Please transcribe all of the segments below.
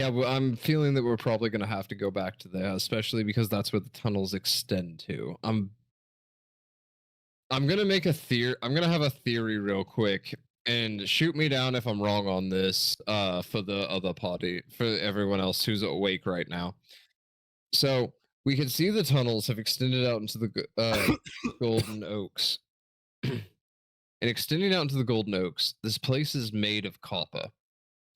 Yeah, well, I'm feeling that we're probably gonna have to go back to there, especially because that's where the tunnels extend to. I'm gonna make a theory. I'm gonna have a theory real quick, and shoot me down if I'm wrong on this. For the other party, for everyone else who's awake right now. So we can see the tunnels have extended out into the Golden Oaks, and extending out into the Golden Oaks. This place is made of copper.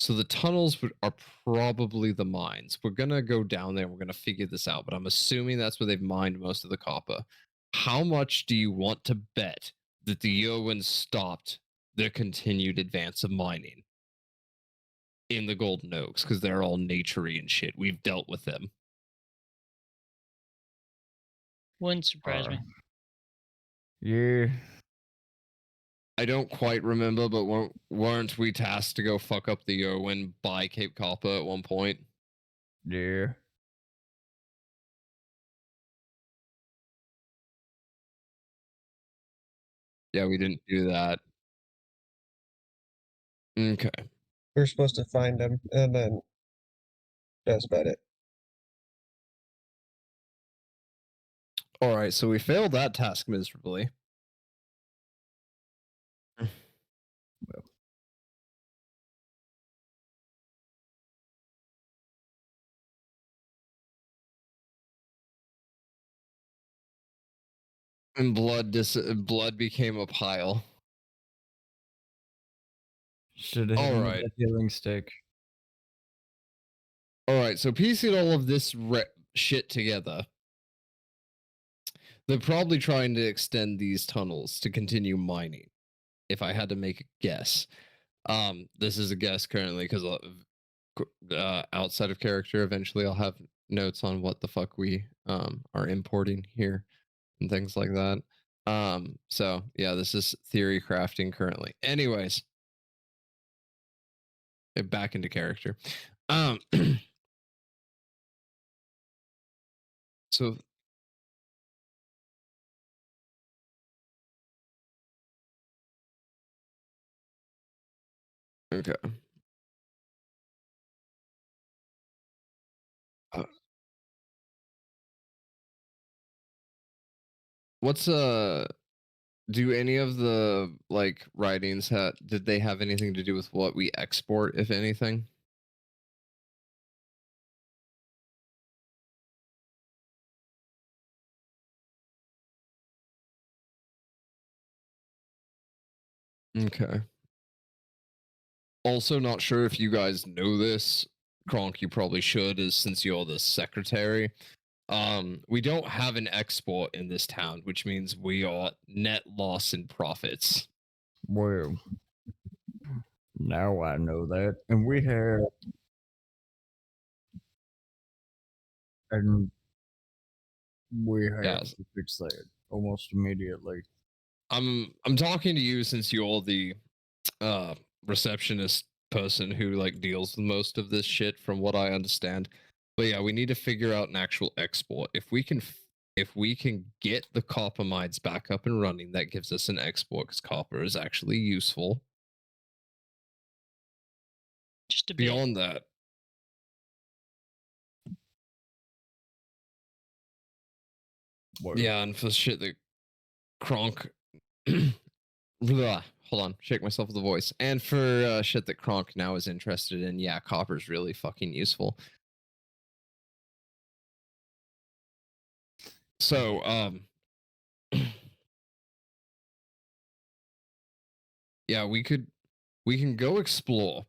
So the tunnels are probably the mines. We're gonna go down there. We're gonna figure this out, but I'm assuming that's where they've mined most of the copper. How much do you want to bet that the Yoans stopped their continued advance of mining in the Golden Oaks? Because they're all naturey and shit. We've dealt with them. Wouldn't surprise me. Yeah. I don't quite remember, but weren't we tasked to go fuck up the Yoan by Cape Copper at one point? Yeah. Yeah, we didn't do that. Okay. We're supposed to find him, and then that's about it. All right, so we failed that task miserably. And blood became a pile. Should have All hit right. the healing stick. All right, so piecing all of this shit together, they're probably trying to extend these tunnels to continue mining. If I had to make a guess, this is a guess currently because outside of character, eventually I'll have notes on what the fuck we are importing here and things like that. So yeah, this is theory crafting currently. Anyways, back into character. So okay. What's do any of the like writings did they have anything to do with what we export, if anything? Okay. Also, not sure if you guys know this. Kronk, you probably should, is since you're the secretary. We don't have an export in this town, which means we are net loss in profits. Well, now I know that. And we have Yes. to fix that almost immediately. I'm talking to you since you're the receptionist person who like deals with most of this shit from what I understand. But yeah, we need to figure out an actual export. If we can get the copper mines back up and running, that gives us an export because copper is actually useful. Just a bit. Beyond that, yeah, and for shit that Kronk hold on, shake myself with the voice. And for shit that Kronk now is interested in, yeah, copper's really fucking useful. So, yeah, we can go explore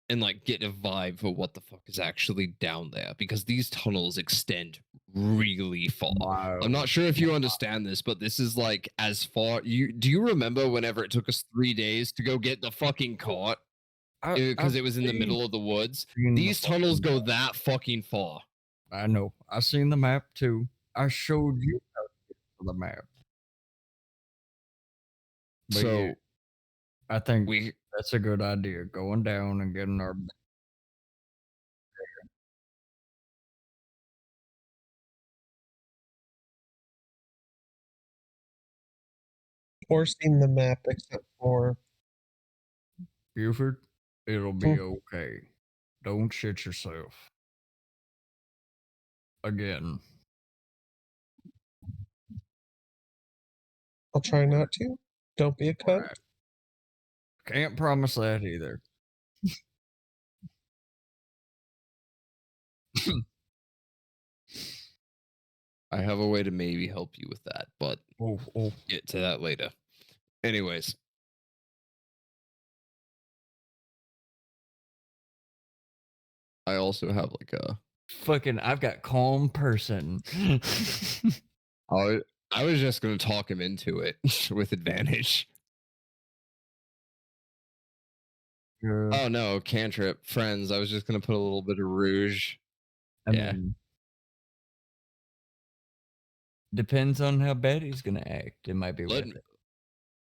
and like get a vibe for what the fuck is actually down there because these tunnels extend really far. Wow. I'm not sure if you understand this, but this is like as far do you remember whenever it took us 3 days to go get the fucking cart because it was in the middle of the woods? These tunnels go that fucking far. I know. I seen the map too. I showed you how to get to the map. But So yeah, I think that's a good idea. Going down and getting our Forcing the map except for Buford, it'll be okay. Don't shit yourself. Again. I'll try not to. Don't be a cunt. Right. Can't promise that either. I have a way to maybe help you with that, but Oh. get to that later. Anyways. I also have like a I've got calm person. I was just gonna talk him into it with advantage. Oh no, cantrip, friends. I was just gonna put a little bit of rouge. I Yeah. mean, depends on how bad he's gonna act. It might be worth it.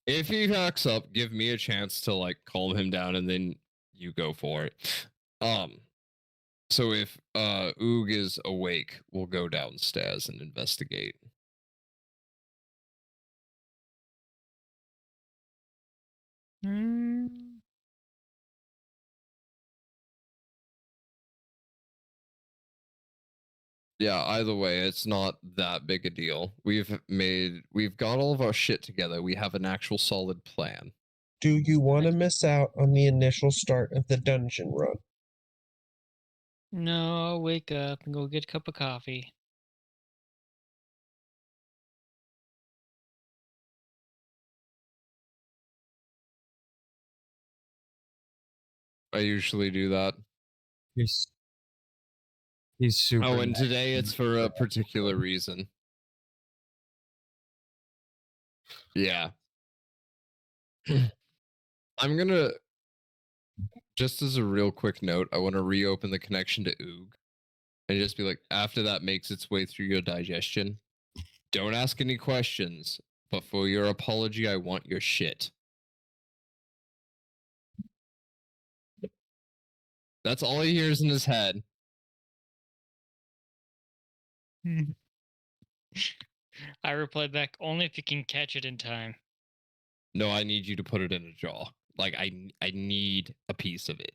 If he hacks up, give me a chance to like calm him down, and then you go for it. So if Oog is awake, we'll go downstairs and investigate. Yeah, either way, it's not that big a deal. We've got all of our shit together. We have an actual solid plan. Do you want to miss out on the initial start of the dungeon run? No, I'll wake up and go get a cup of coffee. I usually do that. He's super. Oh, and nice. today it's for a particular reason. Yeah. I'm gonna, just as a real quick note, I want to reopen the connection to Oog and just be like, after that makes its way through your digestion, don't ask any questions, but for your apology, I want your shit. That's all he hears in his head. I replied back, only if you can catch it in time. No, I need you to put it in a jar. Like I need a piece of it.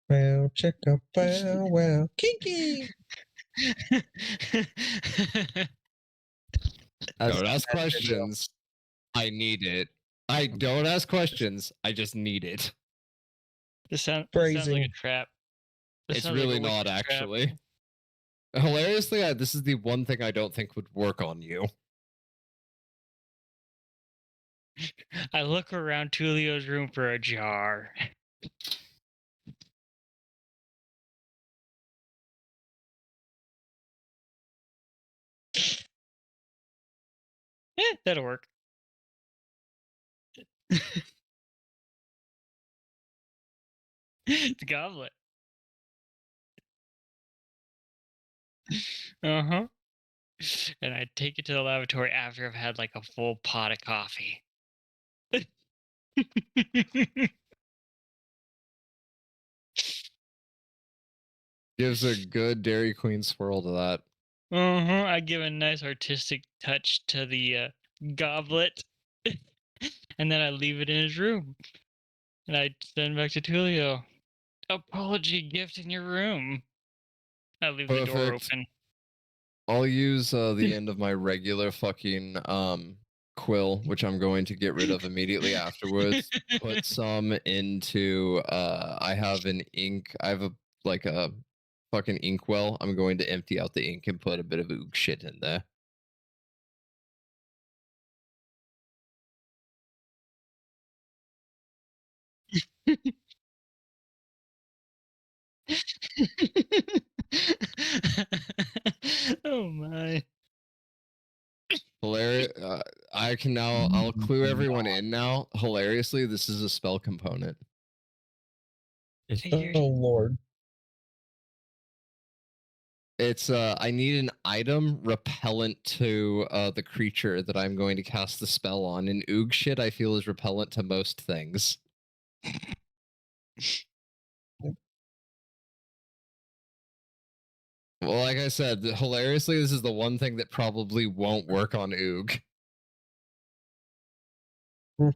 Wow, check up, wow, kinky. Don't ask questions. I need it. I don't ask questions. I just need it. This sounds like Phrasing. a trap. This It's sounds like a really wicked not trap. actually. Hilariously, this is the one thing I don't think would work on you. I look around Tulio's room for a jar. That'll work. The goblet. Uh-huh. And I take it to the lavatory after I've had like a full pot of coffee. Gives a good Dairy Queen swirl to that. I give a nice artistic touch to the goblet. And then I leave it in his room. And I send back to Tulio. Apology gift in your room. I leave the door Perfect. open. I'll use the end of my regular fucking quill, which I'm going to get rid of immediately afterwards. Put some into I have a fucking inkwell. I'm going to empty out the ink and put a bit of Oog shit in there. Oh my. Hilarious. I'll clue everyone in now. Hilariously, this is a spell component. Oh Lord. It's I need an item repellent to the creature that I'm going to cast the spell on. And Oog shit I feel is repellent to most things. Well, like I said, hilariously, this is the one thing that probably won't work on Oog. Hmm.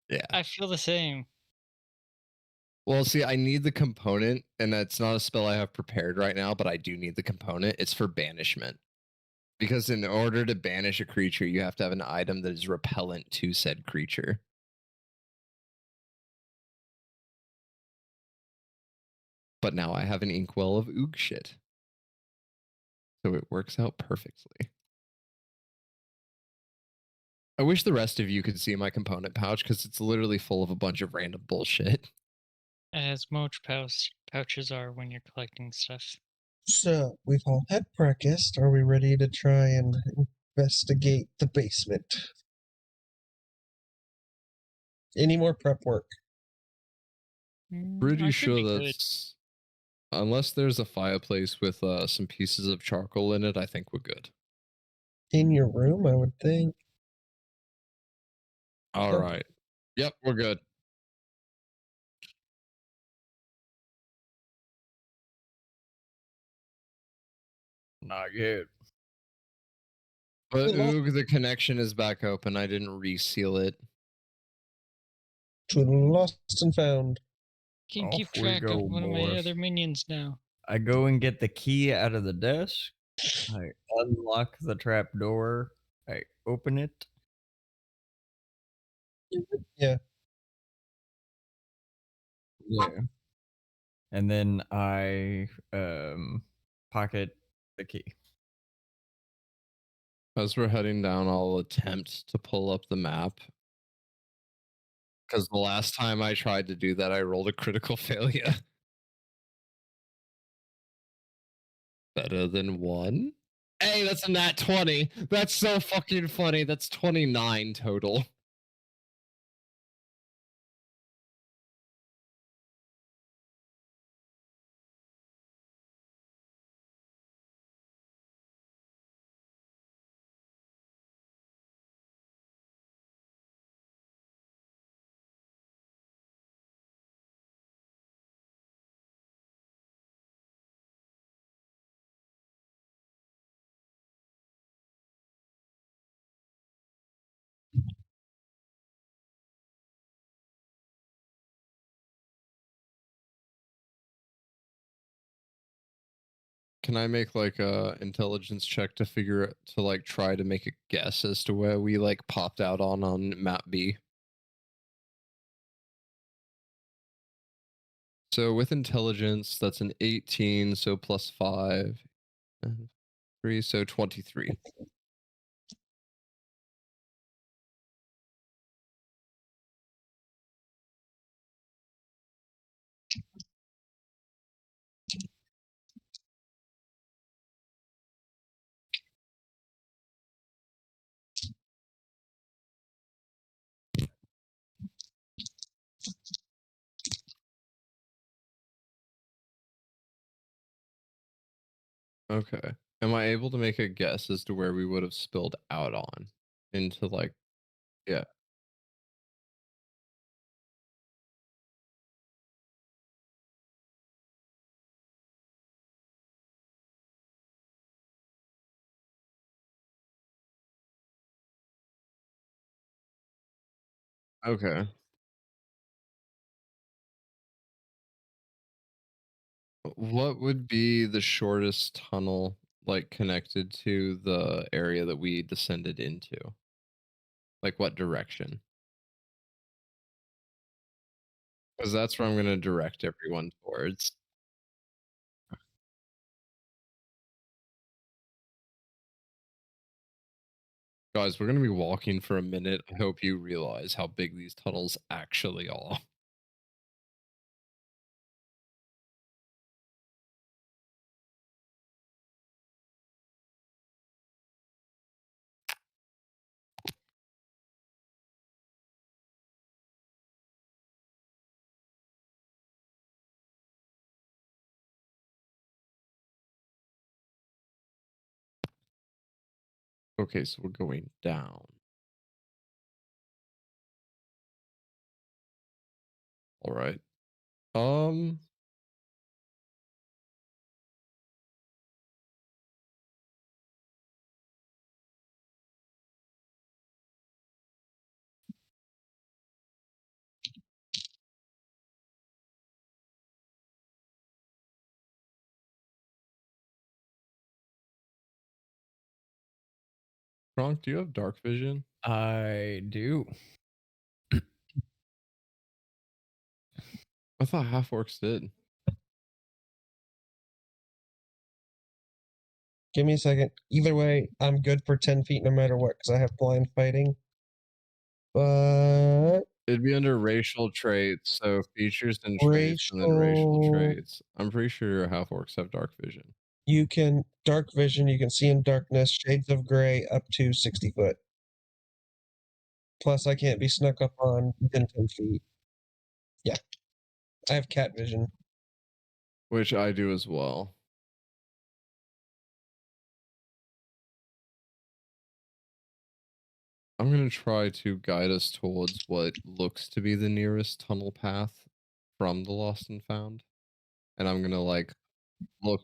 Yeah. I feel the same. Well, see, I need the component, and that's not a spell I have prepared right now, but I do need the component. It's for banishment. Because in order to banish a creature, you have to have an item that is repellent to said creature. But now I have an inkwell of oog shit. So it works out perfectly. I wish the rest of you could see my component pouch because it's literally full of a bunch of random bullshit. As most pouches are when you're collecting stuff. So, we've all had breakfast. Are we ready to try and investigate the basement? Any more prep work? Pretty I should sure be good. that's unless there's a fireplace with some pieces of charcoal in it, I think we're good. In your room, I would think. All Oh. right. Yep, we're good. Not yet. But We lost- oog, the connection is back open. I didn't reseal it. To lost and found. Can't Off keep we track of go, one of my boys. other minions now. I go and get the key out of the desk. I unlock the trap door. I open it. Yeah. Yeah. And then I pocket the key. As we're heading down, I'll attempt to pull up the map. Because the last time I tried to do that, I rolled a critical failure. Better than one? Hey, that's a nat 20. That's so fucking funny. That's 29 total. Can I make like a intelligence check to figure it to like try to make a guess as to where we like popped out on map B? So with intelligence, that's an 18, so plus 5 and 3, so 23. Okay. Am I able to make a guess as to where we would have spilled out on into like, yeah. Okay. What would be the shortest tunnel like connected to the area that we descended into? Like what direction? Because that's where I'm going to direct everyone towards. Guys, we're going to be walking for a minute. I hope you realize how big these tunnels actually are. Okay, so we're going down. All right. Um, Gronk, do you have dark vision? I do. I thought half orcs did. Give me a second. Either way, I'm good for 10 feet no matter what because I have blind fighting. But It'd be under racial traits, so features and traits, and then racial racial, traits. I'm pretty sure half orcs have dark vision. you can dark vision. You can see in darkness, shades of gray up to 60 foot. Plus, I can't be snuck up on within 10 feet. Yeah, I have cat vision. Which I do as well. I'm going to try to guide us towards what looks to be the nearest tunnel path from the Lost and Found. And I'm going to like look.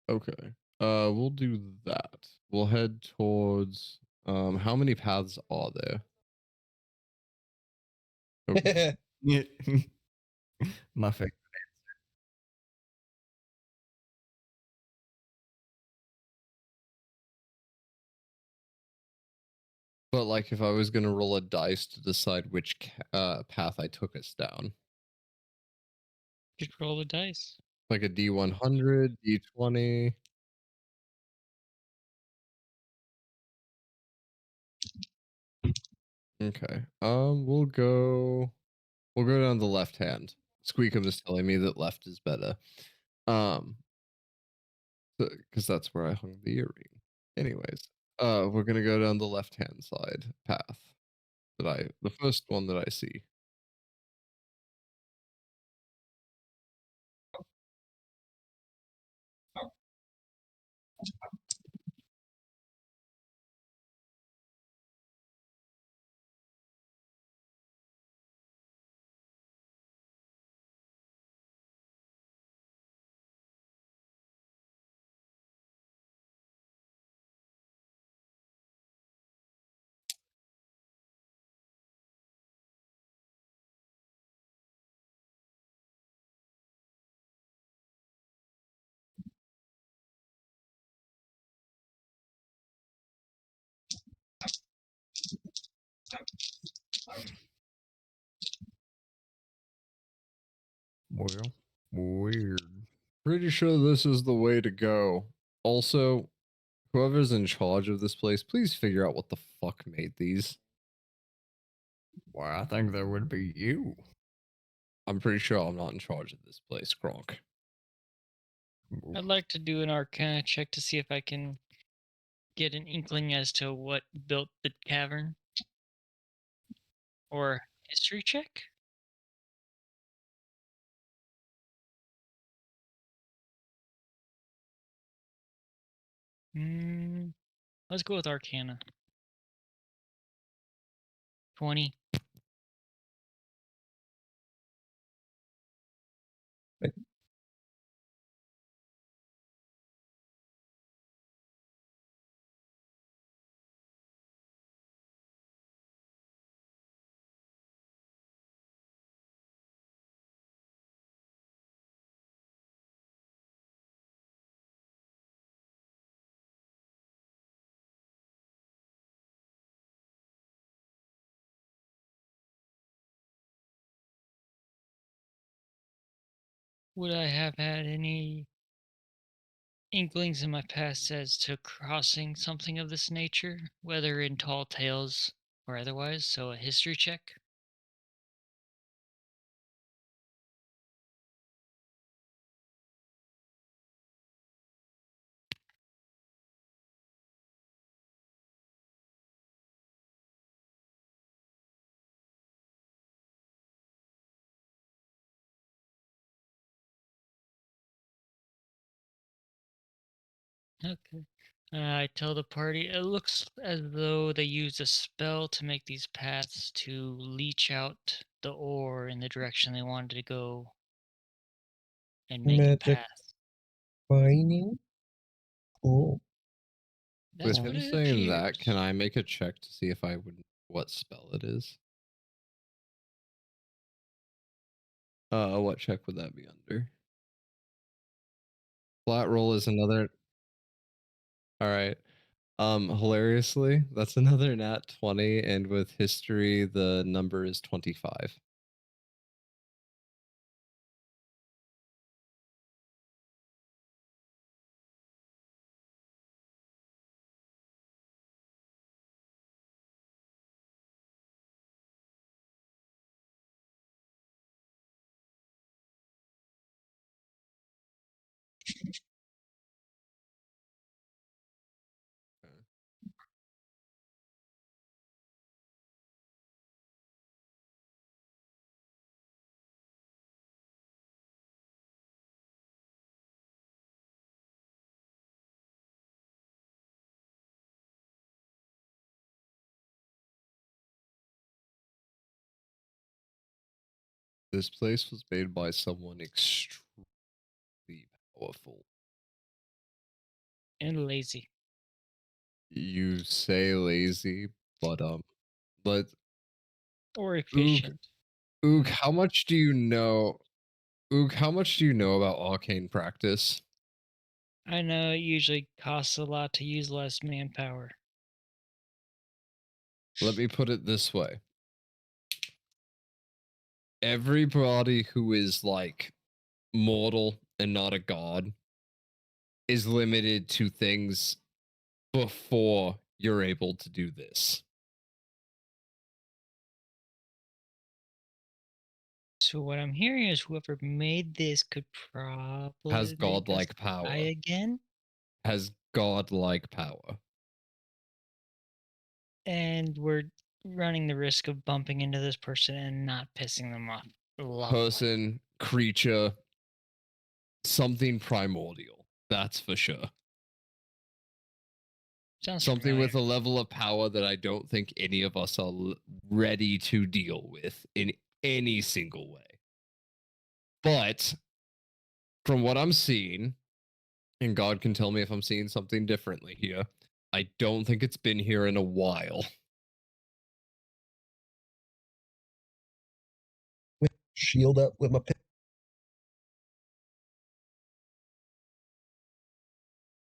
Okay. We'll do that. We'll head towards how many paths are there? Okay. My favorite. But like if I was going to roll a dice to decide which path I took us down. You could roll the dice. Like a D100, D20. Okay. We'll go down the left hand. Squeakum is telling me that left is better. Because that's where I hung the earring. Anyways, we're gonna go down the left hand side path the first one that I see. Well, weird. Pretty sure this is the way to go. Also, whoever's in charge of this place, please figure out what the fuck made these. Why, I think that would be you. I'm pretty sure I'm not in charge of this place, Gronk. I'd like to do an Arcana check to see if I can get an inkling as to what built the cavern. Or history check? Let's go with Arcana. 20. Would I have had any inklings in my past as to crossing something of this nature, whether in tall tales or otherwise? So a history check. Okay. I tell the party it looks as though they used a spell to make these paths to leach out the ore in the direction they wanted to go and make a Magic path. mining. Cool. That's With what him it saying that, appears. can I make a check to see if I would what spell it is? What check would that be under? Flat roll is another. All right. Hilariously, that's another nat 20, and with history, the number is 25. This place was made by someone extremely powerful. And lazy. You say lazy, but Or Ook, efficient. Ook, how much do you know? Ook, how much do you know about arcane practice? I know it usually costs a lot to use less manpower. Let me put it this way. Everybody who is like mortal and not a god is limited to things before you're able to do this. So what I'm hearing is whoever made this could probably Has make us godlike die power. again, Has godlike power. and we're running the risk of bumping into this person and not pissing them off. Lovely. Person, creature, something primordial. That's for sure. Sounds Something familiar. with a level of power that I don't think any of us are ready to deal with in any single way. But from what I'm seeing, and God can tell me if I'm seeing something differently here, I don't think it's been here in a while. Shield up with my pick.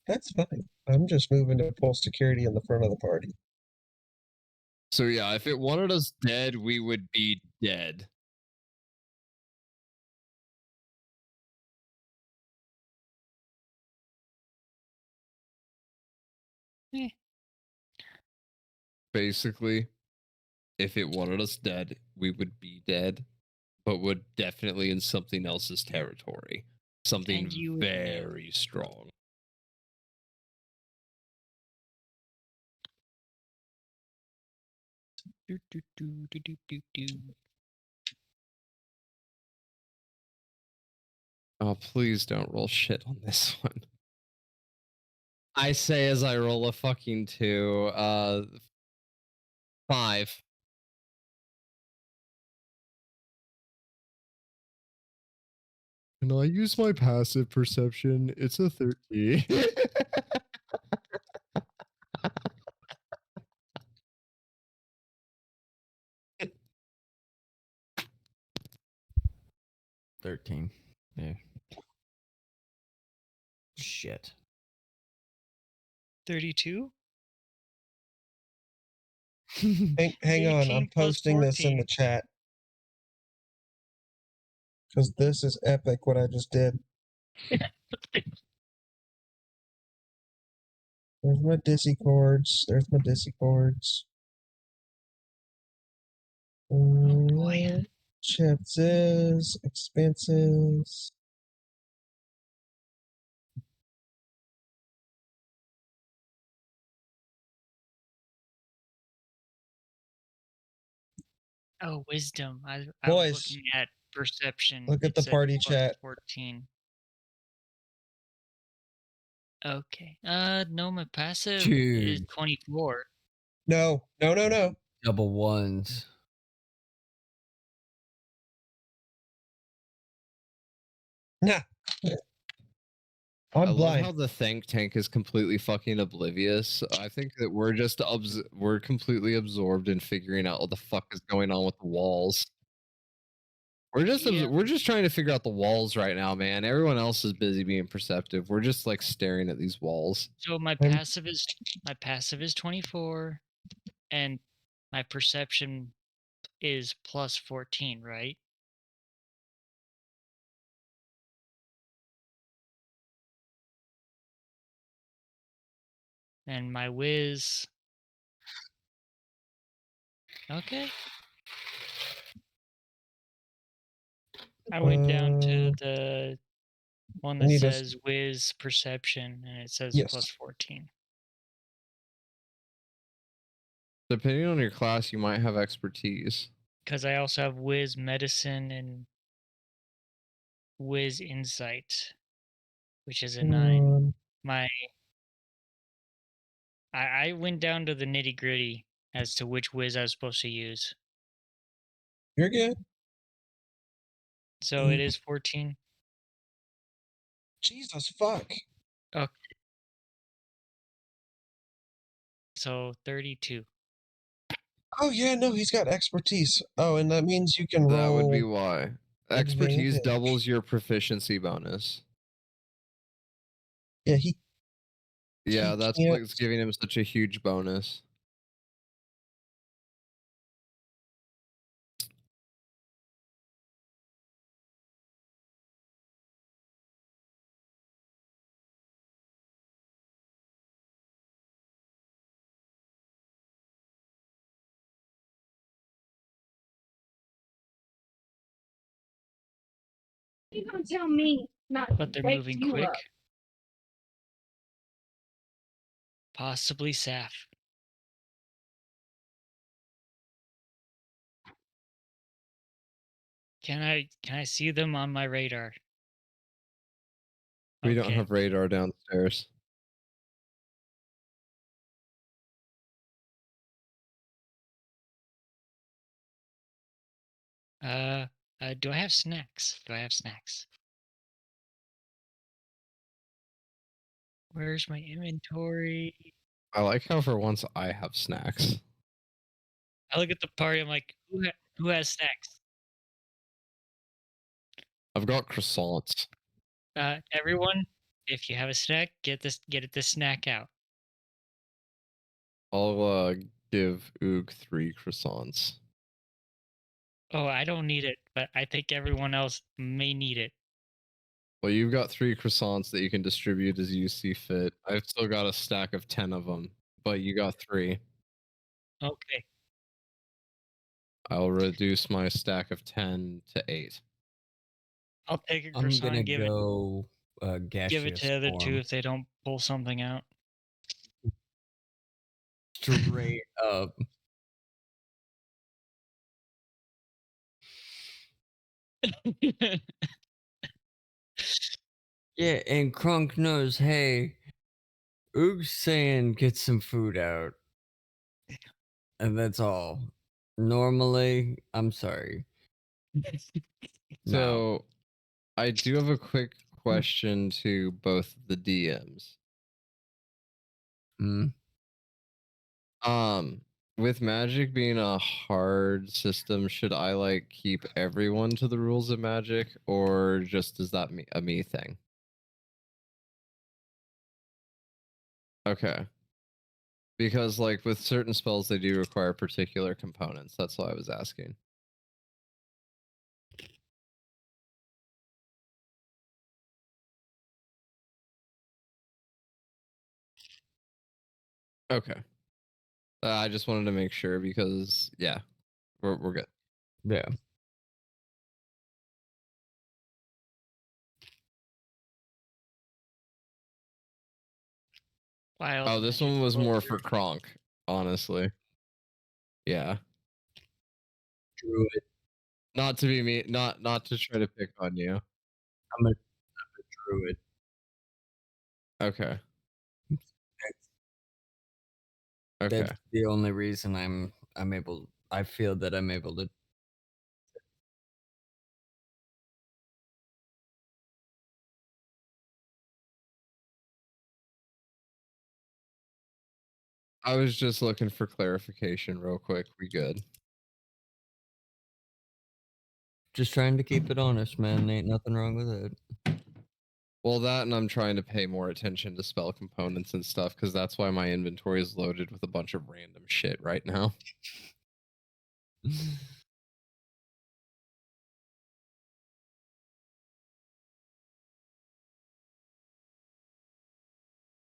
That's fine. I'm just moving to full security in the front of the party. So yeah, if it wanted us dead, we would be dead. Eh, Basically, if it wanted us dead, we would be dead, but would definitely in something else's territory. Something And you would know. very strong. Do, do, do, do, do, do, do. Oh, please don't roll shit on this one. I say as I roll a fucking 2. 5. Can I use my passive perception? It's a 13. 13. Yeah. Shit. 32? Hang on, 18 I'm plus posting this in the 14. chat. Because this is epic what I just did. There's my Dizzy chords. There's my Dizzy chords. Oh boy. Chances, expenses. Oh, wisdom. I was Boys, looking at perception. look at It the said party plus chat. 14. Okay. No, my passive is Dude. 24. No. Double ones. Nah. I I'm love blind. how the think tank is completely fucking oblivious. I think that we're just we're completely absorbed in figuring out what the fuck is going on with the walls. Yeah. we're just trying to figure out the walls right now, man. Everyone else is busy being perceptive. We're just like staring at these walls. So my I'm- passive is 24, and my perception is plus 14, right? And my whiz. Okay. I went down to the one I that need a says whiz perception, and it says Yes. plus 14. Depending on your class, you might have expertise. Because I also have whiz medicine and whiz insight, which is a 9. My I went down to the nitty gritty as to which whiz I was supposed to use. You're good. So it is 14. Jesus fuck. Okay. So 32. Oh yeah, no, he's got expertise. Oh, and that means you can That would be roll why. Expertise advantage. doubles your proficiency bonus. Yeah, he Yeah, that's can't- what's giving him such a huge bonus. You gonna tell me not But to they're wake moving you quick. up? Possibly Saf. Can I see them on my radar? We don't Okay. have radar downstairs. Do I have snacks? Do I have snacks? Where's my inventory? I like how for once I have snacks. I look at the party. I'm like, who has snacks? I've got croissants. Everyone, if you have a snack, get the snack out. I'll give Oog 3 croissants. Oh, I don't need it, but I think everyone else may need it. Well, you've got 3 croissants that you can distribute as you see fit. I've still got a stack of 10 of them, but you got 3. Okay. I'll reduce my stack of 10 to 8. I'll take a I'm croissant gonna and go give it gaseous to the other two form. if they don't pull something out. Straight up. Yeah, and Crunk knows, hey, Oog's saying get some food out. And that's all. Normally, I'm sorry. No. So, I do have a quick question to both the DMs. Hmm. With Magic being a hard system, should I like keep everyone to the rules of Magic, or just is that a me thing? Okay. Because like with certain spells, they do require particular components. That's why I was asking. Okay. I just wanted to make sure because yeah, we're good. Yeah. Wild Oh, this magic one was more soldier. for Kronk, honestly. Yeah. Druid. Not to be me, not to try to pick on you. I'm a druid. Okay. That's, Okay. that's the only reason I feel that I'm able to. I was just looking for clarification real quick. We good. Just trying to keep it honest, man. Ain't nothing wrong with it. Well, that and I'm trying to pay more attention to spell components and stuff because that's why my inventory is loaded with a bunch of random shit right now.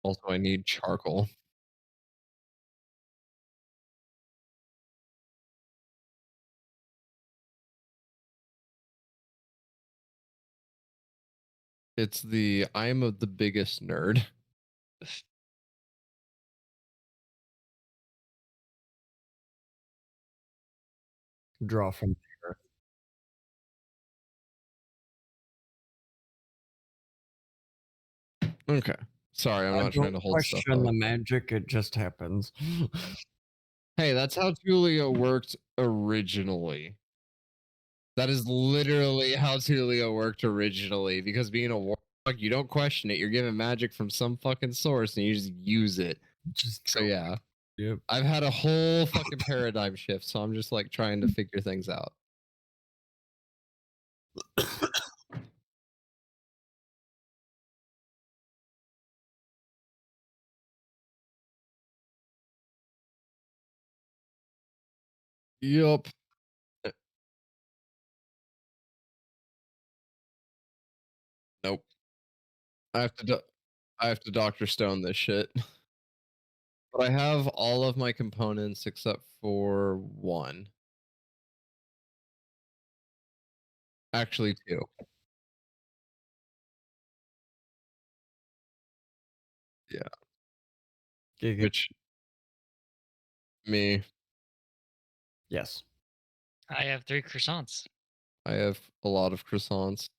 Also, I need charcoal. It's the I'm of the biggest nerd. Draw from there. Okay. Sorry, I'm I not trying to don't hold stuff question up. the magic, it just happens. Hey, that's how Tulio worked originally. That is literally how Tulio worked originally, because being a warlock, you don't question it. You're given magic from some fucking source and you just use it. Just So go. yeah. Yep. I've had a whole fucking paradigm shift, so I'm just like trying to figure things out. Yup. Nope. I have to I have to Dr. Stone this shit. But I have all of my components except for one. Actually, two. Yeah. Giga. Which me, Yes. I have 3 croissants. I have a lot of croissants.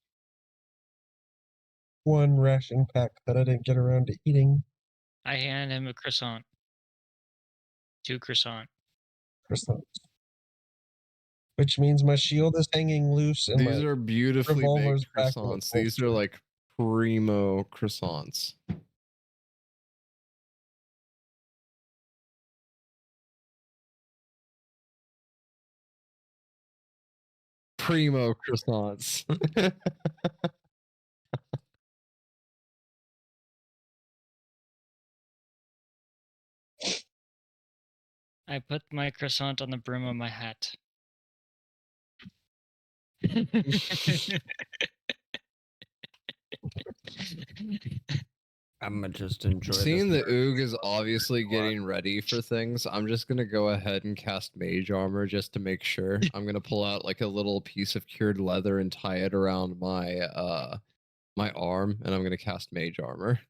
One ration pack that I didn't get around to eating. I hand him a croissant. 2 croissant. Croissants. Which means my shield is hanging loose and These my are beautifully revolver's baked back in its croissants. These are holster. like primo croissants. Primo croissants. I put my croissant on the brim of my hat. I'ma just enjoy Seeing this. that Oog is obviously getting ready for things, I'm just gonna go ahead and cast mage armor just to make sure. I'm gonna pull out like a little piece of cured leather and tie it around my my arm, and I'm gonna cast mage armor.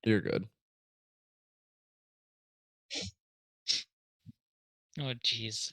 You're good. Oh, jeez.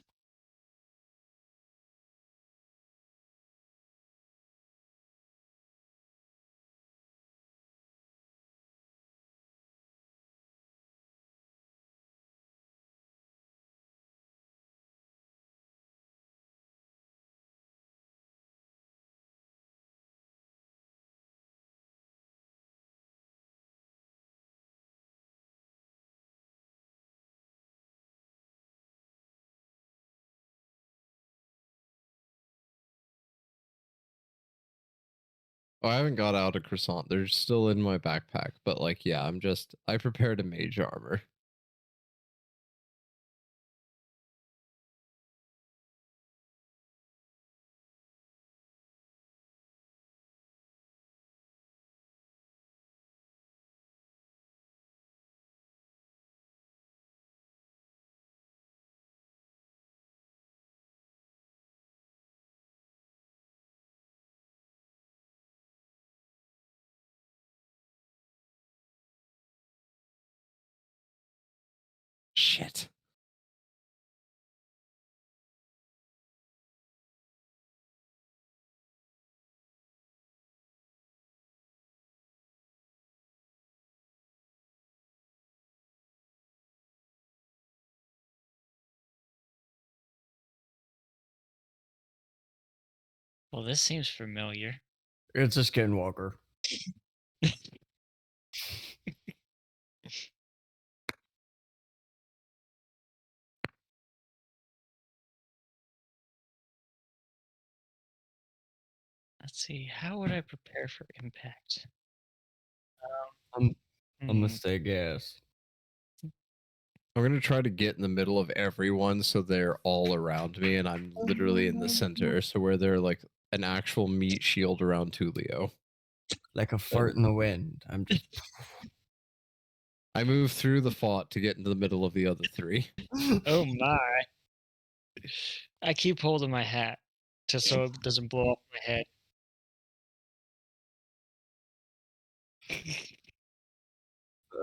Oh, I haven't got out a croissant. They're still in my backpack, but like, yeah, I prepared a mage armor. Shit. Well, this seems familiar. It's a skinwalker. Let's see. How would I prepare for impact? I'm Hmm. gonna say gas. I'm gonna try to get in the middle of everyone so they're all around me, and I'm literally in the center, so where they're like an actual meat shield around Tulio. Like a fart in the wind. I'm just I move through the fought to get into the middle of the other three. Oh my! I keep holding my hat just so it doesn't blow off my head.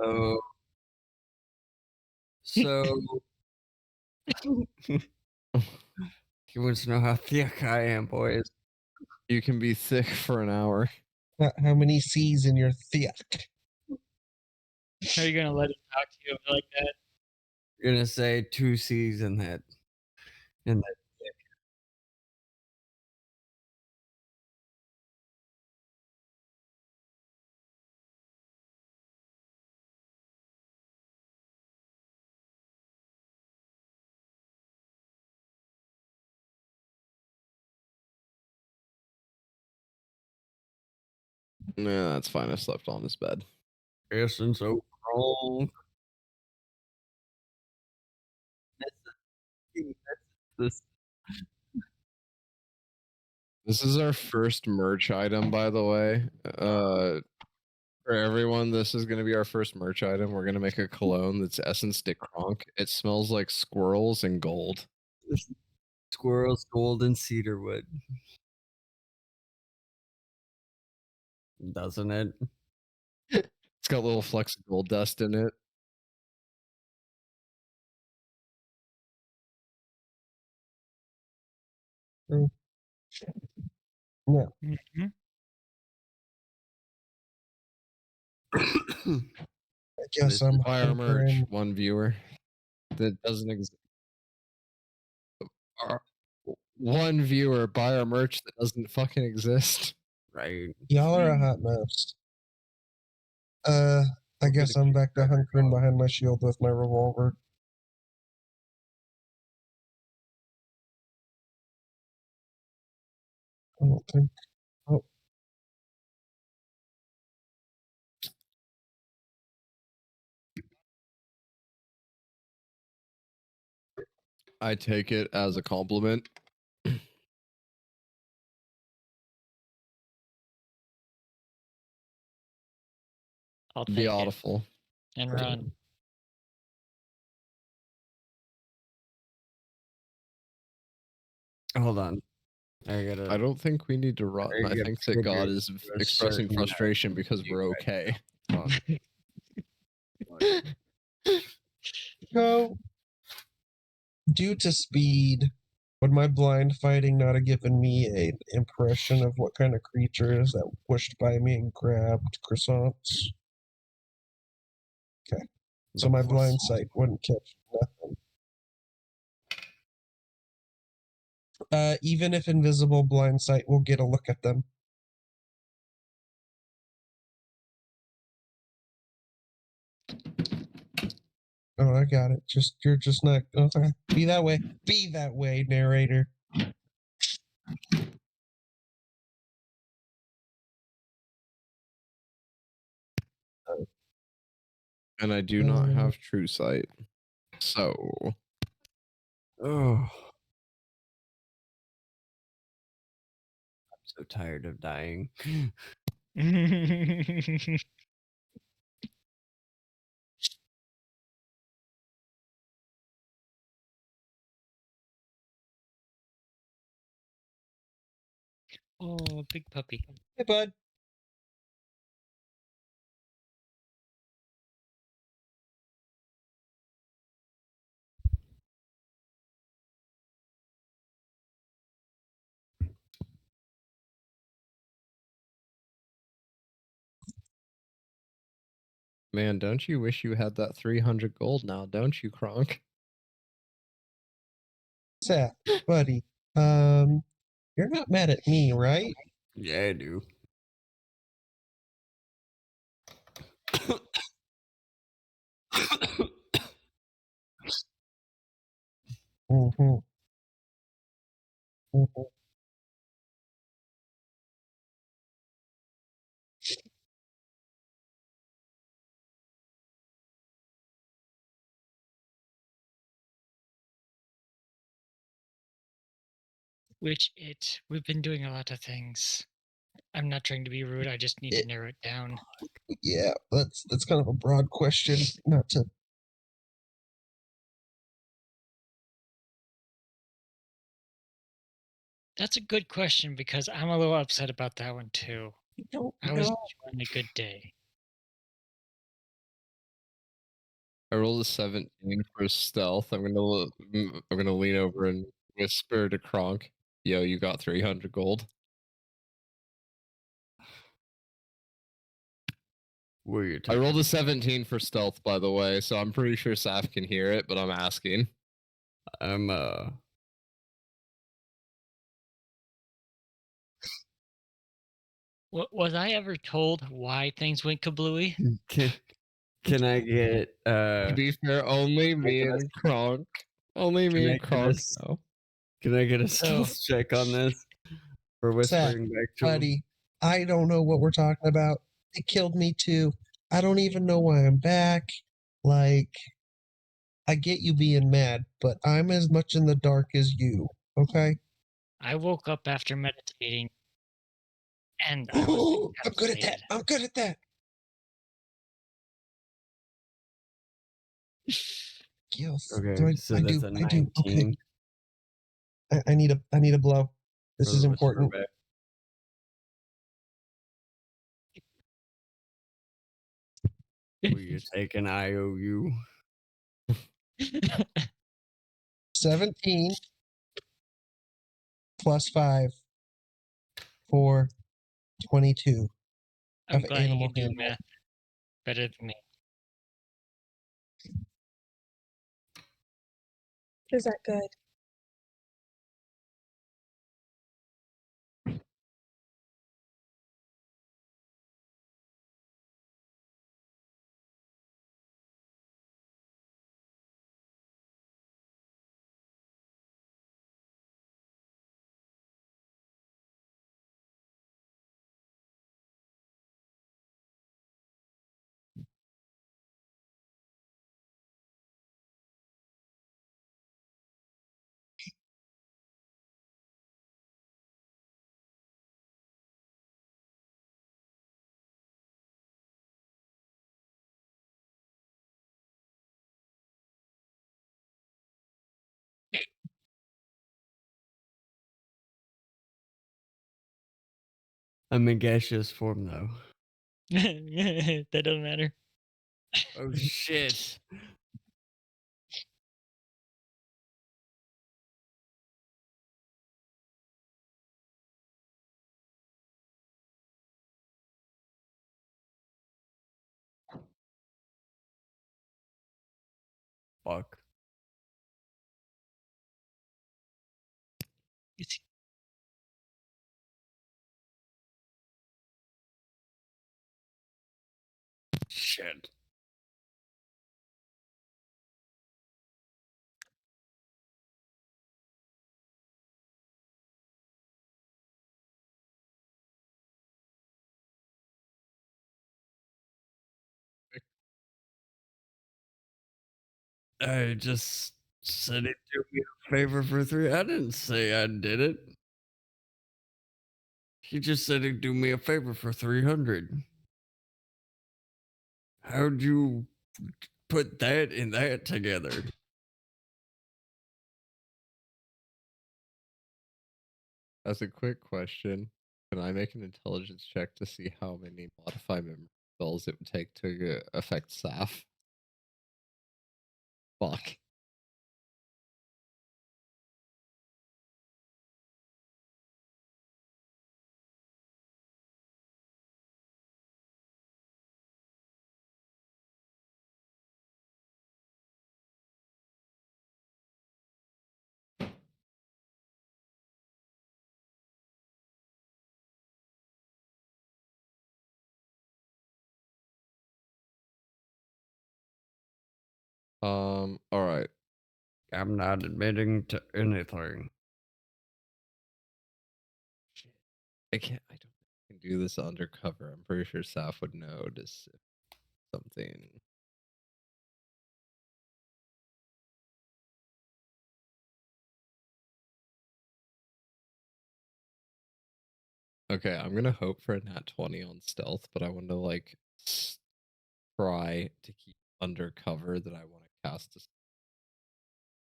Oh. So he wants to know how thick I am, boys. You can be thick for an hour. How many C's in your thick? How are you gonna let it talk to you like that? You're gonna say 2 C's in that. In that. Nah, that's fine. I slept on his bed. Essence so wrong. This This is our first merch item, by the way. For everyone, this is going to be our first merch item. We're going to make a cologne that's Essence de Kronk. It smells like squirrels and gold. squirrels, gold, and cedarwood. Doesn't it? It's got little flecks of gold dust in it. No. Mhm. I guess I'm Buy our merch. hunkering. One viewer that doesn't exist. One viewer buy our merch that doesn't fucking exist. Right. Y'all are a hot mess. I guess I'm back to hunkering behind my shield with my revolver. I don't think. Oh, I take it as a compliment. I'll take it Beautiful. and run. Hold on. I I gotta. don't think we need to run. I I gotta think that God figure is a expressing certain frustration item because to we're you okay. guys. so, due to speed, would my blind fighting not have given me an impression of what kind of creatures that pushed by me and grabbed croissants? Okay. So my blind sight wouldn't catch nothing. Even if invisible, blind sight will get a look at them. Oh, I got it. You're just not okay. Be that way. Be that way, narrator. And I do not have true sight. So Oh. I'm so tired of dying. Oh, big puppy. Hey, bud. man, don't you wish you had that 300 gold now, don't you, Kronk? What's that, buddy? You're not mad at me, right? Yeah, I do. Mm-hmm. Mm-hmm. We've been doing a lot of things. I'm not trying to be rude. I just need to narrow it down. Yeah, that's kind of a broad question. Not to. That's a good question because I'm a little upset about that one too. I don't I was know. enjoying a good day. I rolled a 17 for stealth. I'm gonna lean over and whisper to Kronk, "Yo, you got 300 gold." Were you I taking? rolled a 17 for stealth, by the way, so I'm pretty sure Saf can hear it, but I'm asking. I'm Was I ever told why things went kablooey? Can I get To be fair, only me Making us- and Kronk. Only me Can I and get Kronk us- know. can I get a So- stealth check on this? For whispering back to him? Buddy, I don't know what we're talking about. It killed me too. I don't even know why I'm back. Like, I get you being mad, but I'm as much in the dark as you. Okay? I woke up after meditating, and I was I'm good at that. encapsulated. I'm good at that. Yes. Okay, so I that's do. a I do. Okay. 19 I need a blow. This for is the important. whisper back. Will you take an IOU? 17 plus 5 for 22. I'm Of glad you animal can do handling. math better than me. Is that good? I'm in gaseous form though. That doesn't matter. Oh shit. Fuck. It's- Shit. I just said it do me a favor for 3. I didn't say I did it. He just said he'd do me a favor for 300. How'd you put that and that together? As a quick question, can I make an intelligence check to see how many modify memory spells it would take to affect Saf? Fuck. All right. I'm not admitting to anything. I can't. I don't think I can do this undercover. I'm pretty sure Saf would notice if something. Okay, I'm gonna hope for a nat 20 on stealth, but I want to like try to keep undercover that I want to cast a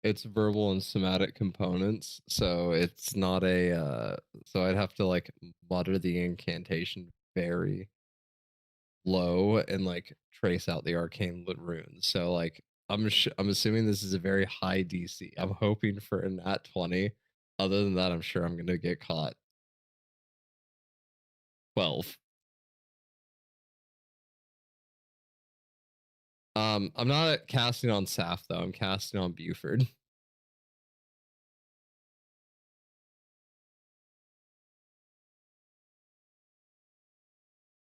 it's verbal and somatic components, so it's not a so I'd have to like mutter the incantation very low and like trace out the arcane runes. So like I'm assuming this is a very high DC. I'm hoping for a nat 20. Other than that, I'm sure I'm gonna get caught. 12. I'm not casting on Saf though. I'm casting on Buford.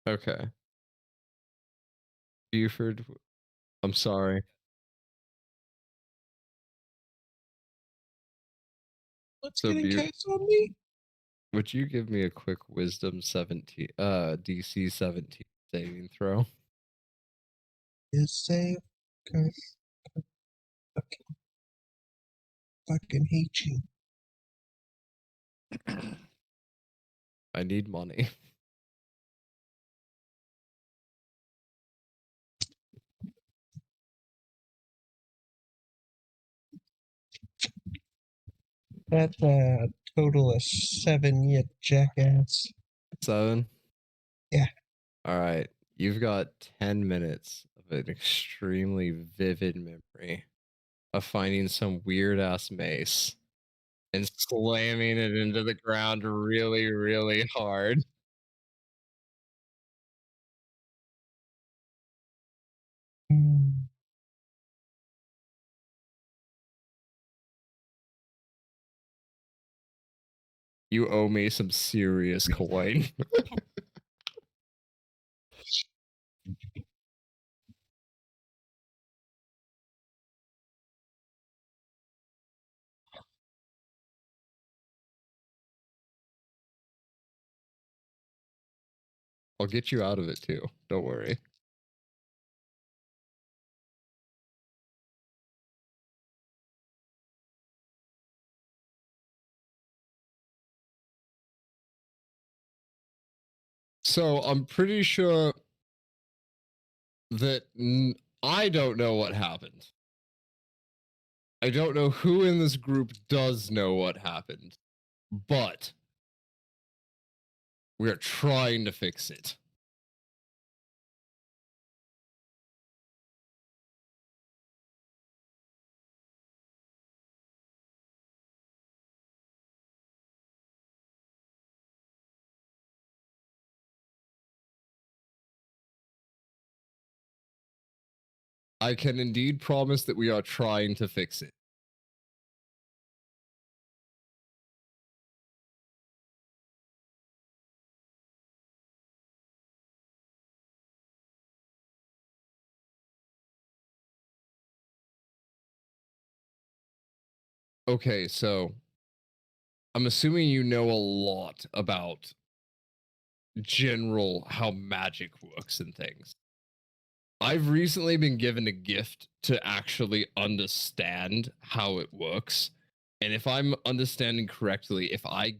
Okay. Buford, I'm sorry. What's So getting cast on me? would you give me a quick wisdom 17 DC 17 saving throw? Is save. Cause fucking hate you. I need money. That's a total of 7, you jackass. 7? Yeah. All right. You've got 10 minutes of an extremely vivid memory of finding some weird ass mace and slamming it into the ground really, really hard. Mm. You owe me some serious coin. I'll get you out of it too. Don't worry. So I'm pretty sure that I don't know what happened. I don't know who in this group does know what happened, but we're trying to fix it. I can indeed promise that we are trying to fix it. Okay, so I'm assuming you know a lot about general how magic works and things. I've recently been given a gift to actually understand how it works. And if I'm understanding correctly, if I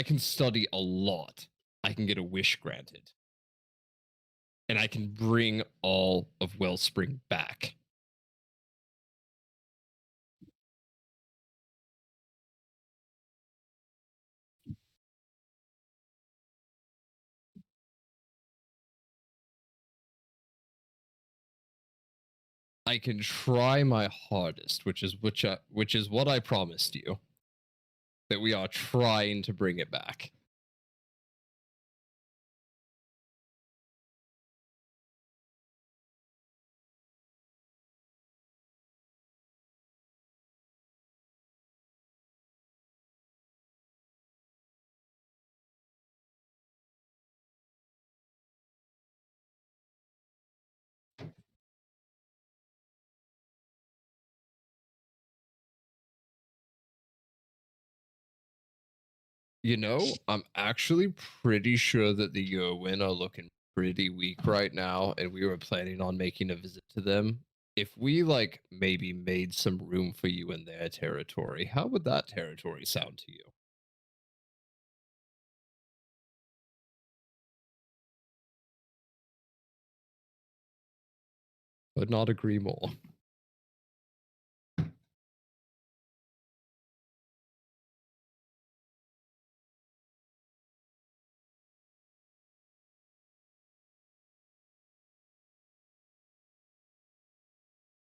can study a lot, I can get a wish granted. And I can bring all of Wellspring back. I can try my hardest, which is what I promised you. That we are trying to bring it back. You know, I'm actually pretty sure that the Yerwin are looking pretty weak right now, and we were planning on making a visit to them. If we like maybe made some room for you in their territory, how would that territory sound to you? Could not agree more.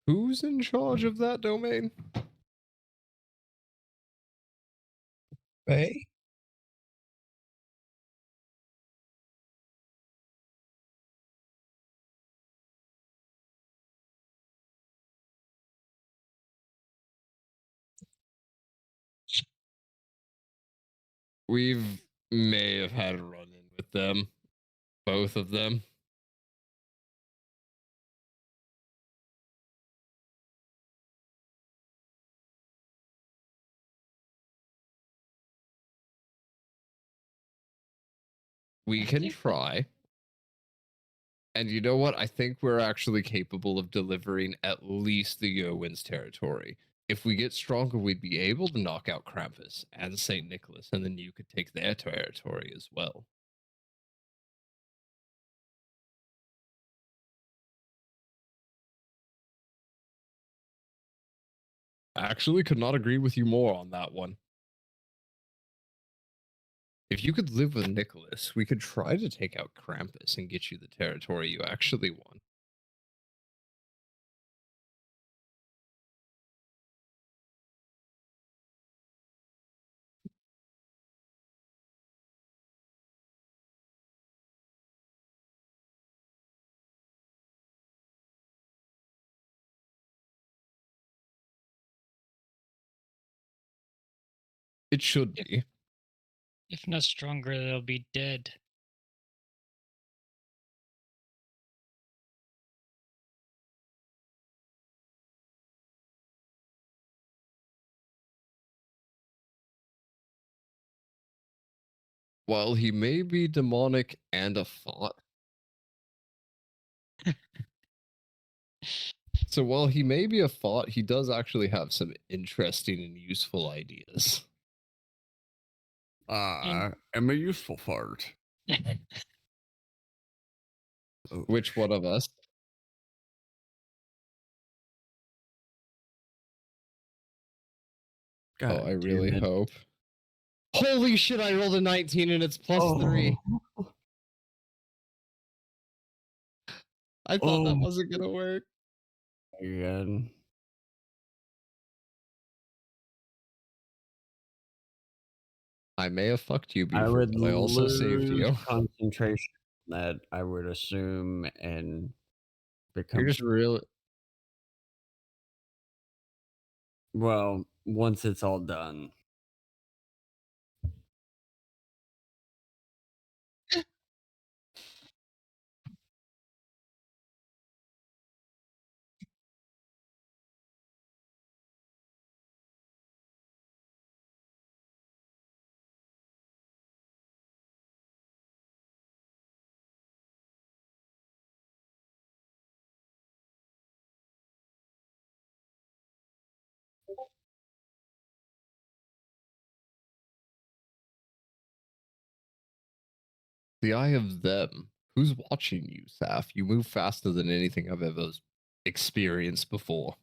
Who's in charge of that domain? Hey, We've may have had a run in with them. Both of them. We can try. And you know what? I think we're actually capable of delivering at least the Yowin's territory. If we get stronger, we'd be able to knock out Krampus and St. Nicholas, and then you could take their territory as well. I actually could not agree with you more on that one. If you could live with Nicholas, we could try to take out Krampus and get you the territory you actually want. It should be. If not stronger, they'll be dead. While he may be demonic and a thought. So while he may be a thought, he does actually have some interesting and useful ideas. I'm a useful fart. Oh, Which one of us? God I damn really it. hope. Holy shit, I rolled a 19 and it's +3. I thought that Oh. wasn't gonna work. Again. I may have fucked you, I Beaver, would but I also saved lose you. concentration on that, I would assume, and become You're just really. well, once it's all done. The eye of them. Who's watching you, Saf? You move faster than anything I've ever experienced before.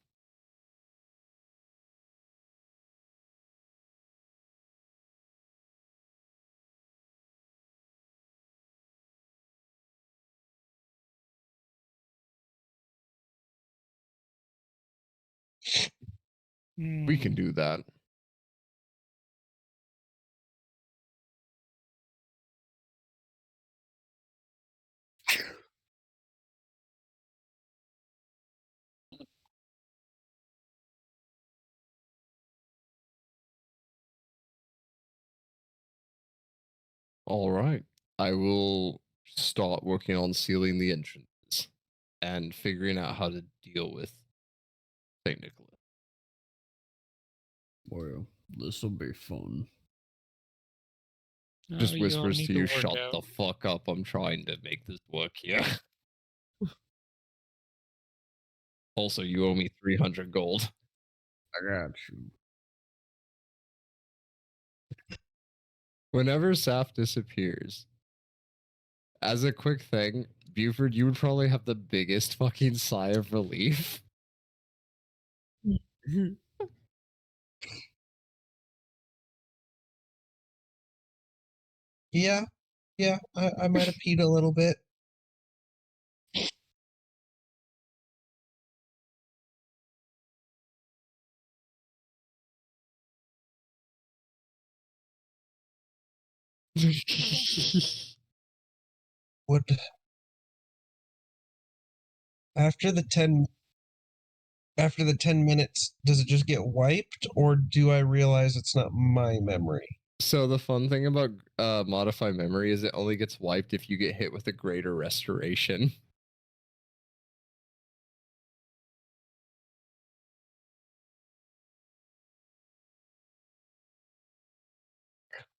We can do that. All right. I will start working on sealing the entrances and figuring out how to deal with St. Nicholas. Well, this'll be fun. Just you all whispers need to you, work shut out. the fuck up. I'm trying to make this work here. Also, you owe me 300 gold. I got you. Whenever Saf disappears, as a quick thing, Buford, you would probably have the biggest fucking sigh of relief. Yeah, I might have peed a little bit. Would after the 10 minutes, does it just get wiped, or do I realize it's not my memory? So the fun thing about modify memory is it only gets wiped if you get hit with a greater restoration.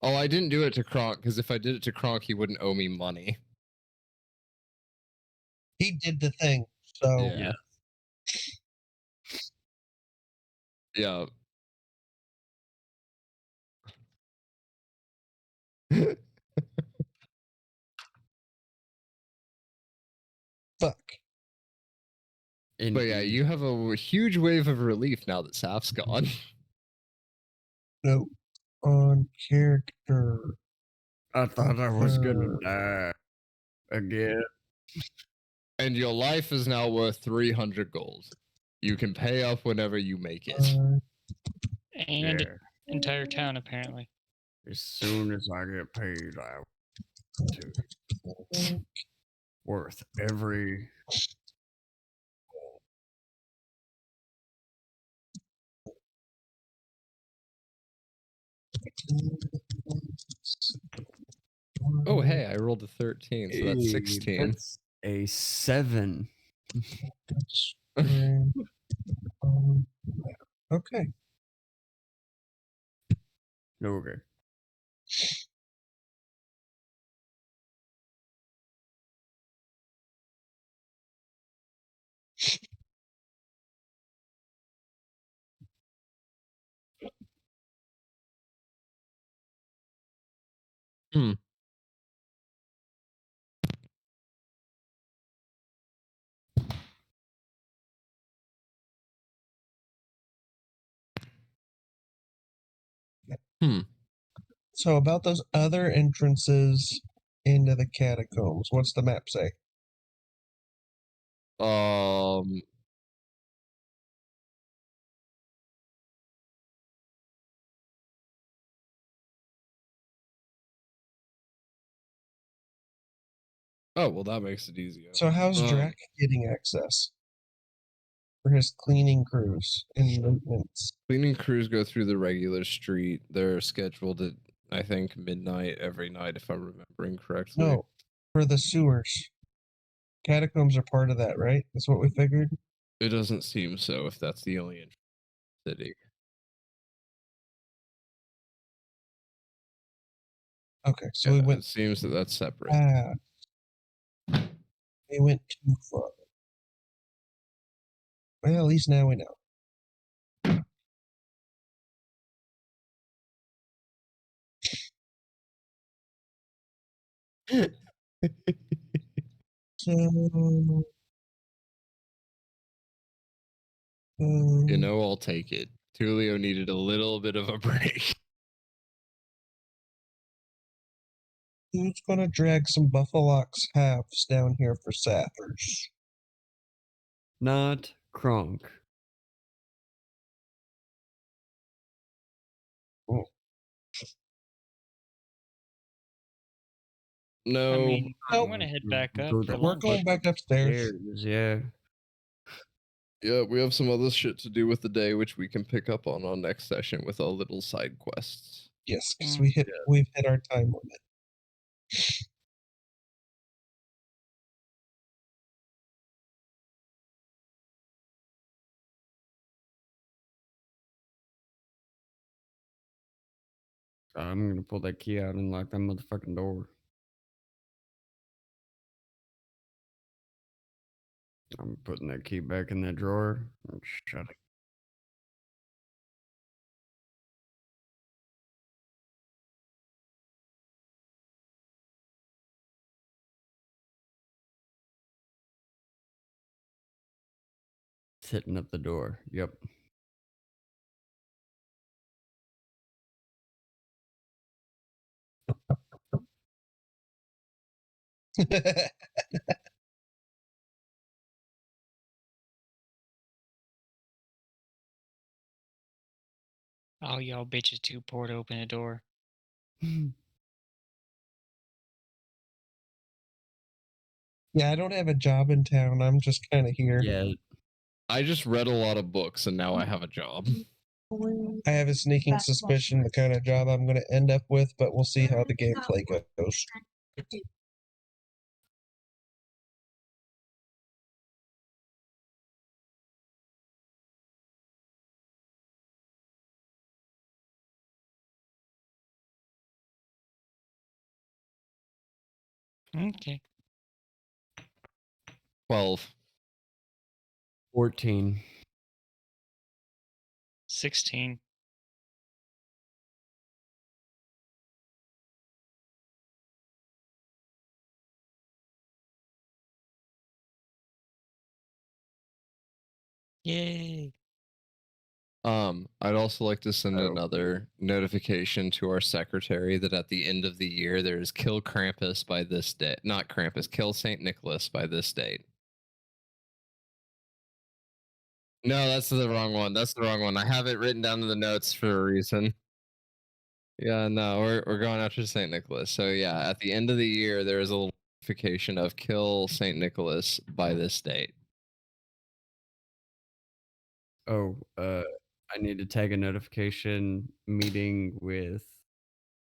Oh, I didn't do it to Kronk, because if I did it to Kronk, he wouldn't owe me money. He did the thing, so Yeah. Yeah. fuck. But yeah, you have a huge wave of relief now that Saf's gone. No, on character. I thought I was gonna Uh, die again. And your life is now worth 300 gold. You can pay up whenever you make it. And Yeah. entire town apparently. As soon as I get paid, I to worth every. Oh, hey, I rolled a 13, so that's Hey, 16. That's a 7. Okay. Okay. Hmm. Hmm. So about those other entrances into the catacombs, what's the map say? Oh, well, that makes it easier. So how's Drac getting access for his cleaning crews and maintenance? Cleaning crews go through the regular street. They're scheduled at, I think, midnight every night, if I'm remembering correctly. No, for the sewers. Catacombs are part of that, right? That's what we figured. It doesn't seem so if that's the only entrance to the city. Okay, so Yeah, we went. it seems that that's separate. We went too far. Well, at least now we know. So, You know, I'll take it. Tulio needed a little bit of a break. who's gonna drag some Buffalox halves down here for Sappers? Not Kronk. No. I mean, Nope. I'm gonna head back up Go for the We're lunch. going back upstairs. Yeah. Yeah, we have some other shit to do with the day, which we can pick up on our next session with our little side quests. Yes, because Mm. we've hit our time limit. I'm gonna pull that key out and lock that motherfucking door. I'm putting that key back in that drawer and shut it. hitting up the door. Yep. Oh, y'all bitches too poor to open a door. Yeah, I don't have a job in town. I'm just kind of here. Yeah. I just read a lot of books and now I have a job. I have a sneaking suspicion the kind of job I'm going to end up with, but we'll see how the gameplay goes. Okay. 12. 14. 16. Yay. I'd also like to send Oh. another notification to our secretary that at the end of the year there's kill Krampus by this date. Not Krampus, kill Saint Nicholas by this date. No, that's the wrong one. That's the wrong one. I have it written down in the notes for a reason. Yeah, no, we're going after Saint Nicholas. So yeah, at the end of the year there is a notification of kill Saint Nicholas by this date. Oh, I need to tag a notification meeting with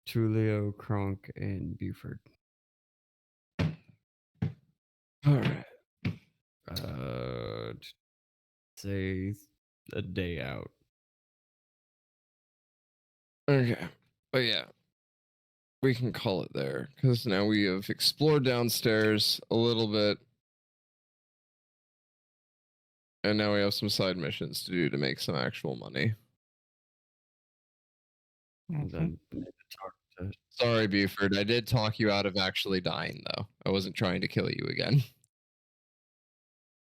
Tulio, Kronk, and Buford. All right. Say a day out. Okay. But yeah, we can call it there because now we have explored downstairs a little bit. And now we have some side missions to do to make some actual money. And then I need to talk to Sorry, Buford. I did talk you out of actually dying, though. I wasn't trying to kill you again.